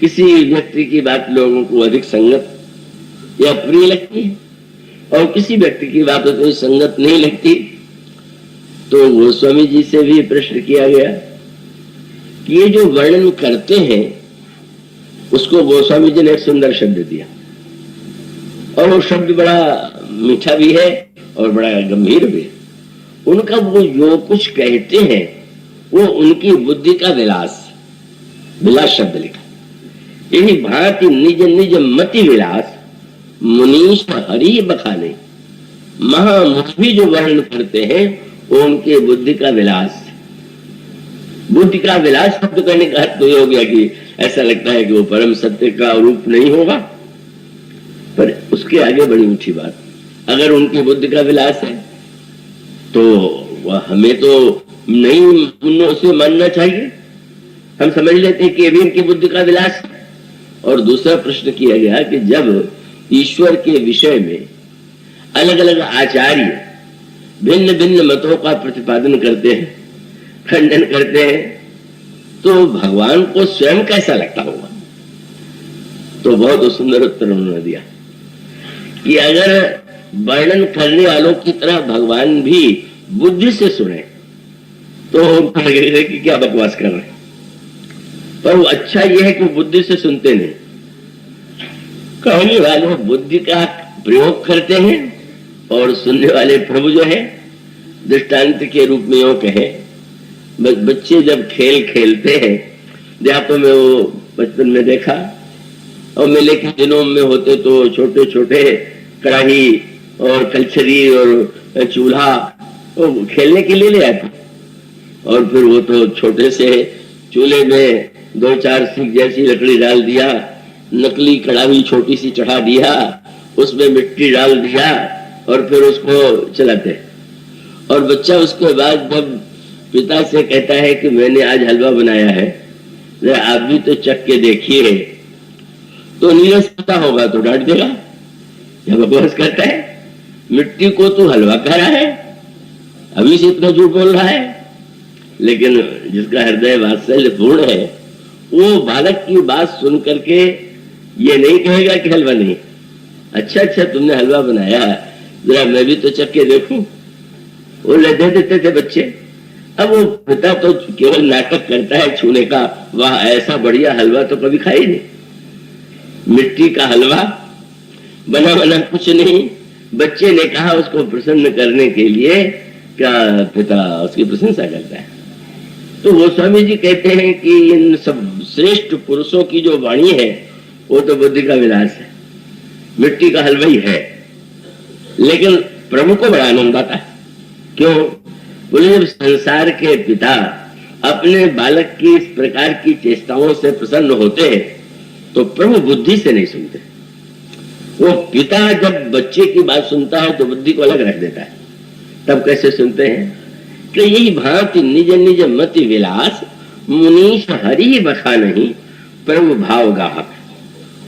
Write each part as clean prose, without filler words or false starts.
किसी व्यक्ति की बात लोगों को अधिक संगत या प्रिय लगती है और किसी व्यक्ति की बात उतनी संगत नहीं लगती। तो गोस्वामी जी से भी प्रश्न किया गया कि ये जो वर्णन करते हैं उसको गोस्वामी जी ने एक सुंदर शब्द दिया, और वो शब्द बड़ा मीठा भी है और बड़ा गंभीर भी है। उनका वो जो कुछ कहते हैं वो उनकी बुद्धि का विलास, विलास शब्द लिखा, यही भांति निज निज मति विलास मुनीश हरि बखाने। महामुनि जो वर्णन करते हैं वो उनके बुद्धि का विलास। बुद्धि का विलास शब्द कहने का अर्थ तो ये हो गया कि ऐसा लगता है कि वो परम सत्य का रूप नहीं होगा, पर उसके आगे बड़ी ऊंची बात, अगर उनकी बुद्धि का विलास है तो वह हमें तो नहीं उसे मानना चाहिए। हम समझ लेते हैं कि ये भी इनकी बुद्धि का विलास है। और दूसरा प्रश्न किया गया कि जब ईश्वर के विषय में अलग अलग आचार्य भिन्न भिन्न मतों का प्रतिपादन करते हैं, खंडन करते हैं, तो भगवान को स्वयं कैसा लगता होगा? तो बहुत सुंदर उत्तर उन्होंने दिया कि अगर वर्णन करने वालों की तरह भगवान भी बुद्धि से सुने तो उनको लगेगा कि क्या बकवास कर रहे हैं। पर वो अच्छा यह है कि बुद्धि से सुनते नहीं, कहने वाले बुद्धि का प्रयोग करते हैं और सुनने वाले प्रभु जो है, दृष्टांत के रूप में यूं कहे, बच्चे जब खेल खेलते हैं, देहातों में वो बचपन में देखा, और मेले के दिनों में होते तो छोटे छोटे कढ़ाई और कलछरी और चूल्हा वो खेलने के लिए ले आते, और फिर वो तो छोटे से चूल्हे में 2-4 सीख जैसी लकड़ी डाल दिया, नकली कढ़ाई छोटी सी चढ़ा दिया, उसमें मिट्टी डाल दिया और फिर उसको चलाते। और बच्चा उसके बाद जब पिता से कहता है कि मैंने आज हलवा बनाया है, आप भी तो चख के देखिए, तो नीरस पता होगा तो डांट देगा, क्या बकवास करता है, मिट्टी को तो हलवा कह रहा है, अभी से इतना झूठ बोल रहा है। लेकिन जिसका हृदय वात्सल्य पूर्ण है वो बालक की बात सुन करके ये नहीं कहेगा कि हलवा नहीं, अच्छा अच्छा तुमने हलवा बनाया, जरा मैं भी तो चख के देखूं। वो दे देते थे बच्चे। अब वो पिता तो केवल नाटक करता है छूने का, वाह ऐसा बढ़िया हलवा तो कभी खाई नहीं, मिट्टी का हलवा बना बना कुछ नहीं। बच्चे ने कहा उसको प्रसन्न करने के लिए, क्या पिता उसकी प्रशंसा करता है। तो गोस्वामी जी कहते हैं कि इन सब श्रेष्ठ पुरुषों की जो वाणी है वो तो बुद्धि का विलास है, मिट्टी का हलवा ही है। लेकिन प्रभु को बड़ा आनंद आता है। क्यों? बोले जब संसार के पिता अपने बालक की इस प्रकार की चेष्टाओं से प्रसन्न होते हैं तो प्रभु बुद्धि से नहीं सुनते। वो पिता जब बच्चे की बात सुनता है तो बुद्धि को अलग रख देता है, तब कैसे सुनते हैं कि यही भांति निज निज मति विलास मुनीश हरि बखा नहीं प्रभु भाव गाहक।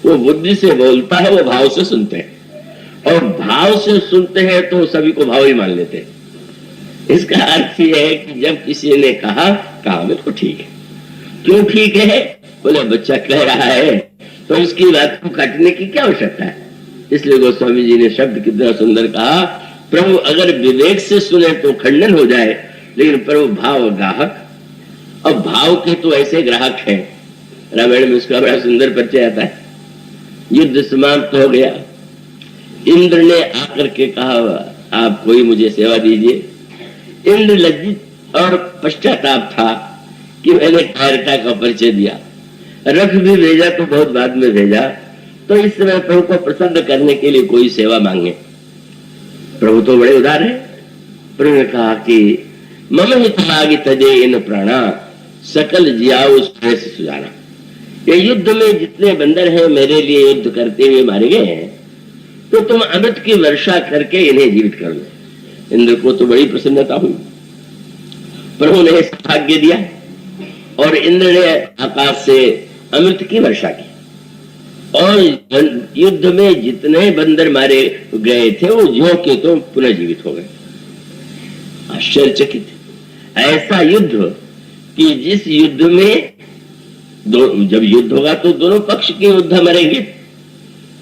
वो बुद्धि से बोलता है, वो भाव से सुनते हैं, और भाव से सुनते हैं तो सभी को भाव ही मान लेते हैं। इसका अर्थ यह है कि जब किसी ने कहा बिल्कुल ठीक है। क्यों ठीक है? बोले बच्चा कह रहा है तो इसकी बात को काटने की क्या आवश्यकता है। इसलिए गोस्वामी जी ने शब्द कितना सुंदर कहा, प्रभु अगर विवेक से सुने तो खंडन हो जाए, लेकिन प्रभु भाव गाहक। अब भाव के तो ऐसे ग्राहक हैं, रामायण में उसका बड़ा सुंदर परिचय आता है। युद्ध समाप्त हो गया, इंद्र ने आकर के कहा आप कोई मुझे सेवा दीजिए। इंद्र लज्जित और पश्चाताप था कि मैंने कायरता का परिचय दिया, रथ भी भेजा तो बहुत बाद में भेजा, तो इस समय प्रभु को प्रसन्न करने के लिए कोई सेवा मांगे। प्रभु तो बड़े उदार है। प्रभु ने कहा कि मम हितभागी तजे इन प्राणा सकल जियाओ श्रेष्ठ सुजाना। ये युद्ध में जितने बंदर हैं मेरे लिए युद्ध करते हुए मारे गए हैं, तो तुम अमृत की वर्षा करके इन्हें जीवित कर लो। इंद्र को तो बड़ी प्रसन्नता हुई। प्रभु ने सौभाग्य दिया और इंद्र ने आकाश से अमृत की वर्षा की, और युद्ध में जितने बंदर मारे गए थे वो ज्यों के तो पुनः जीवित हो गए। आश्चर्यचकित ऐसा युद्ध कि जिस युद्ध में जब युद्ध होगा तो दोनों पक्ष के योद्धा मरेंगे,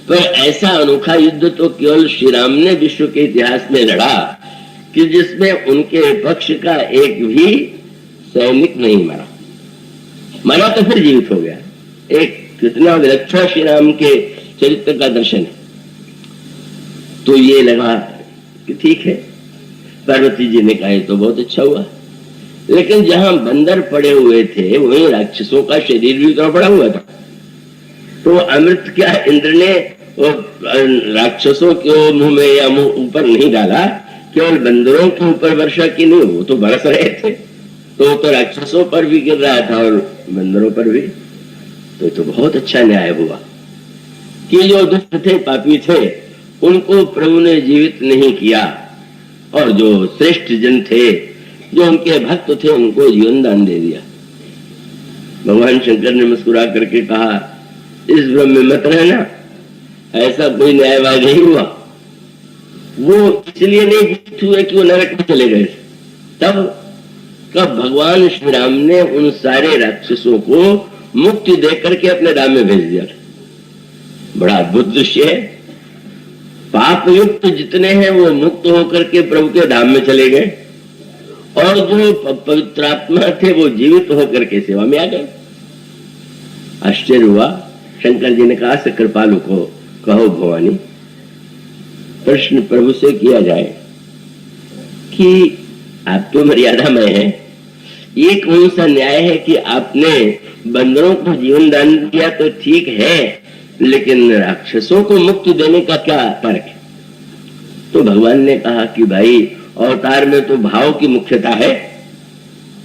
पर ऐसा अनोखा युद्ध तो केवल श्री राम ने विश्व के इतिहास में लड़ा कि जिसमें उनके पक्ष का एक भी सैनिक नहीं मरा। मरा तो फिर जीवित हो गया। एक कितना विलक्षण श्री राम के चरित्र का दर्शन है। तो ये लगा कि ठीक है, पार्वती जी ने कहा तो बहुत अच्छा हुआ, लेकिन जहां बंदर पड़े हुए थे वहीं राक्षसों का शरीर भी तो पड़ा हुआ था। तो अमृत क्या इंद्र ने राक्षसों के मुंह में या मुंह ऊपर नहीं डाला, केवल बंदरों के ऊपर वर्षा की नहीं, वो तो बरस रहे थे, तो राक्षसों पर भी गिर रहा था और बंदरों पर भी। तो बहुत अच्छा न्याय हुआ कि जो दुष्ट थे, पापी थे, उनको प्रभु ने जीवित नहीं किया, और जो श्रेष्ठ जन थे, जो उनके भक्त थे, उनको जीवन दान दे दिया। भगवान शंकर ने मुस्कुरा करके कहा, इस भ्रम में मत रहना, ऐसा कोई न्यायवाद नहीं हुआ। वो इसलिए नहीं जीवित हुए कि वो नरक में चले गए, तब कब भगवान श्री राम ने उन सारे राक्षसों को मुक्ति देकर के अपने धाम में भेज दिया। बड़ा अद्भुत दृश्य है। पाप युक्त जितने हैं वो मुक्त होकर के प्रभु के धाम में चले गए, और जो पवित्रात्मा थे वो जीवित होकर के सेवा में आ गए। आश्चर्य हुआ। शंकर जी ने कहा, से कृपालु को कहो भवानी, प्रश्न प्रभु से किया जाए कि आप तो मर्यादामय है, ये कौन सा न्याय है कि आपने बंदरों को जीवन दान दिया तो ठीक है, लेकिन राक्षसों को मुक्ति देने का क्या फर्क है? तो भगवान ने कहा कि भाई, अवतार में तो भाव की मुख्यता है,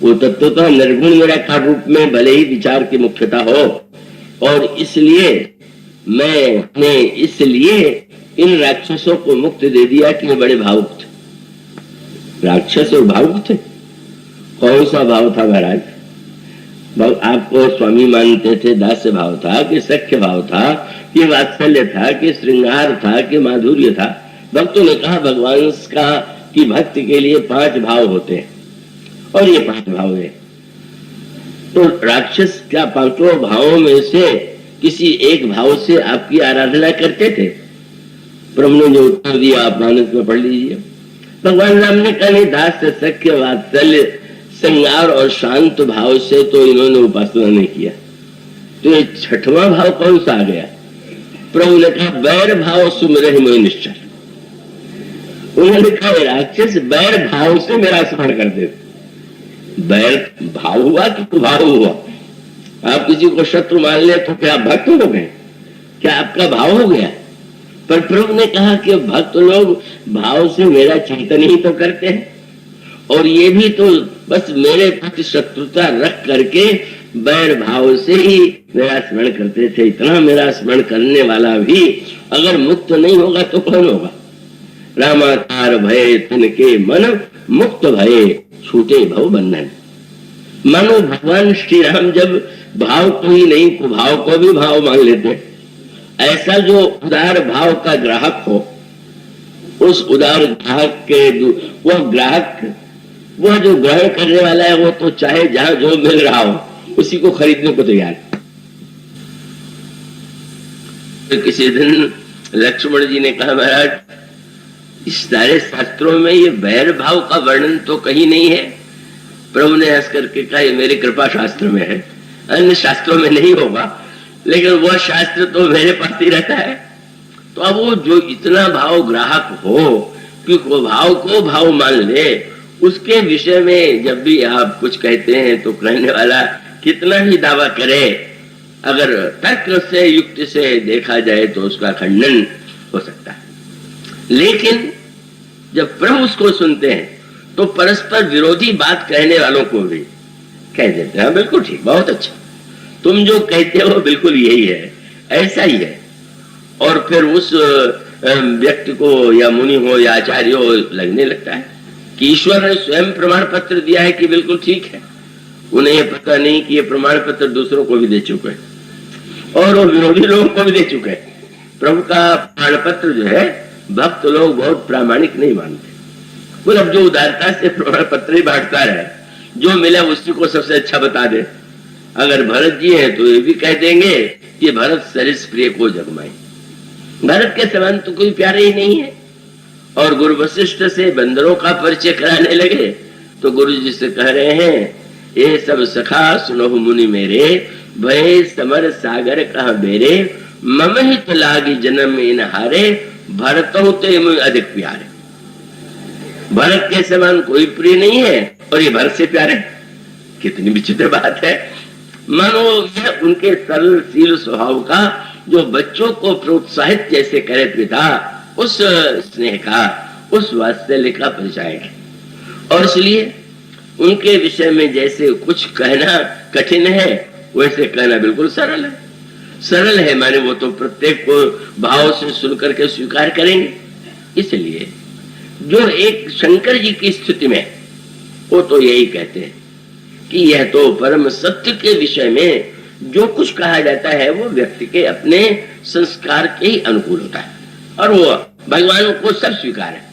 वो तत्व तो निर्गुण निराकार रूप में भले ही विचार की मुख्यता हो, और इसलिए मैंने इसलिए इन राक्षसों को मुक्ति दे दिया कि वो बड़े भावुक थे। राक्षस और भावुक थे। कौन सा भाव था महाराज? आपको स्वामी मानते थे, दास्य भाव था कि सख्य भाव था कि वात्सल्य था कि श्रृंगार था कि माधुर्य था? भक्तों ने कहा भगवान का कि भक्ति के लिए 5 भाव होते हैं, और ये 5 भाव है। तो राक्षस क्या 5 भावों में से किसी एक भाव से आपकी आराधना करते थे? प्रभु ने जो उत्तर दिया आप मानस में पढ़ लीजिए। भगवान राम ने कहा, नहीं, दास्य सख्य वात्सल्य श्रृंगार और शांत भाव से तो इन्होंने उपासना नहीं किया। तो ये 6वां भाव कौन सा आ गया? प्रभु ने कहा, बैर भाव सुमिरहि मोहि निश्चल। उन्होंने कहा, राक्षस बैर भाव से मेरा स्मरण करते थे। बैर भाव हुआ कि कुभाव हुआ? आप किसी को शत्रु मान ले तो क्या भक्त हो गए? क्या आपका भाव हो गया? पर प्रभु ने कहा कि भक्त लोग भाव से मेरा चिंतन ही तो करते हैं, और ये भी तो बस मेरे प्रति शत्रुता रख करके बैर भाव से ही मेरा स्मरण करते थे। इतना मेरा स्मरण करने वाला भी अगर मुक्त नहीं होगा तो कौन होगा? रामाकार भय तिनके मन मुक्त भय छूटे भव बंधन। मानो भगवान श्री राम जब भाव को ही नहीं कुभाव को भी भाव मान लेते, ऐसा जो उदार भाव का ग्राहक हो, उस उदार ग्राहक के वह जो ग्रहण करने वाला है, वो तो चाहे जहां जो मिल रहा हो उसी को खरीदने को तैयार। तो किसी दिन लक्ष्मण जी ने कहा, महाराज, इस सारे शास्त्रों में ये बैर भाव का वर्णन तो कहीं नहीं है। प्रभु ने हंस करके कहा, ये मेरी कृपा शास्त्र में है, अन्य शास्त्रों में नहीं होगा, लेकिन वह शास्त्र तो मेरे पास ही रहता है। तो अब वो जो इतना भाव ग्राहक हो कि वो भाव को भाव मान ले, उसके विषय में जब भी आप कुछ कहते हैं तो कहने वाला कितना ही दावा करे, अगर तर्क से युक्ति से देखा जाए तो उसका खंडन हो सकता है। लेकिन जब प्रभु उसको सुनते हैं तो परस्पर विरोधी बात कहने वालों को भी कह देते हैं, बिल्कुल ठीक, बहुत अच्छा, तुम जो कहते हो बिल्कुल यही है, ऐसा ही है। और फिर उस व्यक्ति को या मुनि हो या आचार्य हो लगने लगता है कि ईश्वर ने स्वयं प्रमाण पत्र दिया है कि बिल्कुल ठीक है। उन्हें यह पता नहीं कि ये प्रमाण पत्र दूसरों को भी दे चुके हैं, और वो विरोधी लोगों को भी दे चुके हैं। प्रभु का प्रमाण पत्र जो है भक्त लोग बहुत प्रामाणिक नहीं मानते। मतलब जो उदारता से प्रमाण पत्र ही बांटता रहे, जो मिले उसी को सबसे अच्छा बता दे, अगर भरत जी हैं तो ये भी कह देंगे कि भरत सरिस प्रिय को जगमाए, भरत के समान तो कोई प्यारे ही नहीं है। और गुरु वशिष्ठ से बंदरों का परिचय कराने लगे तो गुरु जी से कह रहे हैं, ये सब सखा सुनहु मुनि मेरे, भय समर सागर कह बेरे, मम हित लागी जन्म इन हारे, भरत ते मुझ अधिक प्यारे। भरत के समान कोई प्रिय नहीं है और ये भरत से प्यारे, कितनी विचित्र बात है। मानो यह उनके सरल शील स्वभाव का जो बच्चों को प्रोत्साहित जैसे करे पिता, उस स्नेह का, उस वात्सल्य का परिचय है। और इसलिए उनके विषय में जैसे कुछ कहना कठिन है वैसे कहना बिल्कुल सरल है। सरल है माने वो तो प्रत्येक को भाव से सुन करके स्वीकार करेंगे। इसलिए जो एक शंकर जी की स्थिति में वो तो यही कहते हैं कि यह तो परम सत्य के विषय में जो कुछ कहा जाता है वो व्यक्ति के अपने संस्कार के ही अनुकूल होता है और वो भगवान को सब स्वीकार है।